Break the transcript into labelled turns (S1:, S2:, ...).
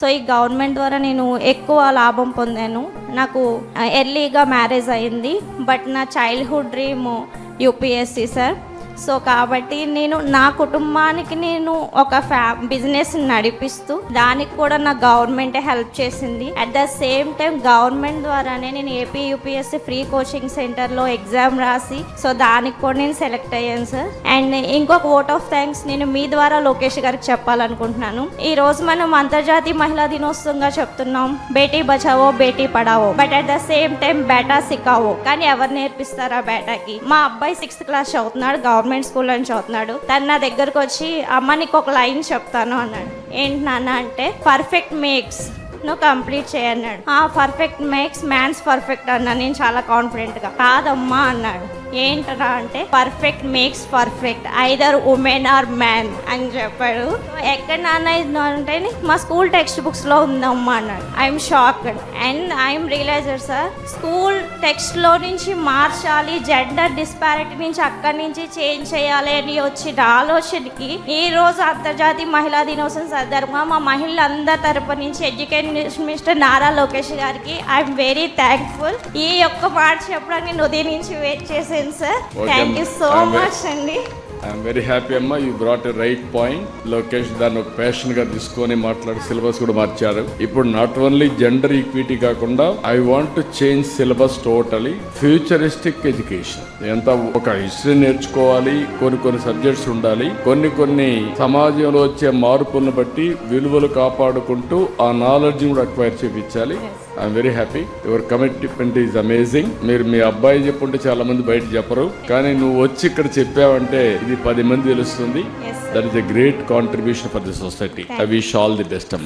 S1: So ఈ government ద్వారా నేను ఎక్కువ లాభం పొందాను. నాకు ఎర్లీగా మ్యారేజ్ అయింది, బట్ నా childhood dream UPSC sir. So కాబట్టి నేను నా కుటుంబానికి నేను ఒక బిజినెస్ నడిపిస్తూ దానికి కూడా నా గవర్నమెంటే హెల్ప్ చేసింది. At the same time government ద్వారానే నేను ఏపీ యూపీఎస్సీ ఫ్రీ కోచింగ్ సెంటర్లో ఎగ్జామ్ రాసి సో దానికి కూడా నేను సెలెక్ట్ అయ్యాను సార్. అండ్ ఇంకొక ఓట్ ఆఫ్ థ్యాంక్స్ నేను మీ ద్వారా లోకేష్ గారికి చెప్పాలనుకుంటున్నాను. ఈ రోజు మనం అంతర్జాతీయ మహిళా దినోత్సవంగా చెప్తున్నాం బేటీ బచావో బేటీ పడావో, but at the same time బేటా సికావో. కానీ ఎవరు నేర్పిస్తారా బేటాకి? మా అబ్బాయి 6th క్లాస్ చదువుతున్నాడు, గవర్నమెంట్ స్కూల్ అని చదువుతున్నాడు. తను నా దగ్గరకు వచ్చి అమ్మ నీకు ఒక లైన్ చెప్తాను అన్నాడు. ఏంటి నాన్న అంటే, పర్ఫెక్ట్ మేక్స్ నువ్వు కంప్లీట్ చేయన్నాడు. పర్ఫెక్ట్ మేక్స్ మ్యాన్స్ పర్ఫెక్ట్ అన్నా. నేను చాలా కాన్ఫిడెంట్ గా కాదమ్మా అన్నాడు. ఏంటరా అంటే, perfect makes perfect either women or man అని చెప్పాడు. ఎక్కడ నాన్న అంటే, మా స్కూల్ టెక్స్ట్ బుక్స్ లో ఉందమ్మా అన్నాడు. I'm shocked and I'm realiser sir, school text లో నుంచి మార్చాలి, జెండర్ డిస్పారిటీ నుంచి అక్కడి నుంచి చేంజ్ చేయాలి అని వచ్చిన ఆలోచనకి ఈ రోజు అంతర్జాతీయ మహిళా దినోత్సవం సందర్భంగా మా మహిళలందరి తరపు నుంచి ఎడ్యుకేషన్ మినిస్టర్ నారా లోకేష్ గారికి ఐఎమ్ వెరీ థ్యాంక్ఫుల్. ఈ యొక్క మాట చెప్పడానికి నేను ఉదయం నుంచి వెయిట్ చేశాను sir. Thank you so much అండి.
S2: ఐఎమ్ వెరీ హ్యాపీ అమ్మా, you brought a right point. Lokesh దాన్ని ఒక ప్యాషన్ గా తీసుకొని మాట్లాడి సిలబస్ కూడా మార్చారు. ఇప్పుడు నాట్ ఓన్లీ జెండర్ ఈక్విటీ కాకుండా I want to change syllabus totally futuristic education. ఎంత ఒక హిస్టరీ నేర్చుకోవాలి, కొన్ని సబ్జెక్ట్స్ ఉండాలి, కొన్ని సమాజంలో వచ్చే మార్పులను బట్టి విలువలు కాపాడుకుంటూ ఆ నాలెడ్జ్ కూడా అక్వైర్ చేయించాలి. I'm very happy. Your commitment is amazing. మీరు మీ అబ్బాయి చెప్పుంటే చాలా మంది బయట చెప్పరు, కానీ నువ్వు వచ్చి ఇక్కడ చెప్పావంటే ఇది 10 మంది తెలుస్తుంది. That is a great contribution for the society. I wish all the best అమ్మా.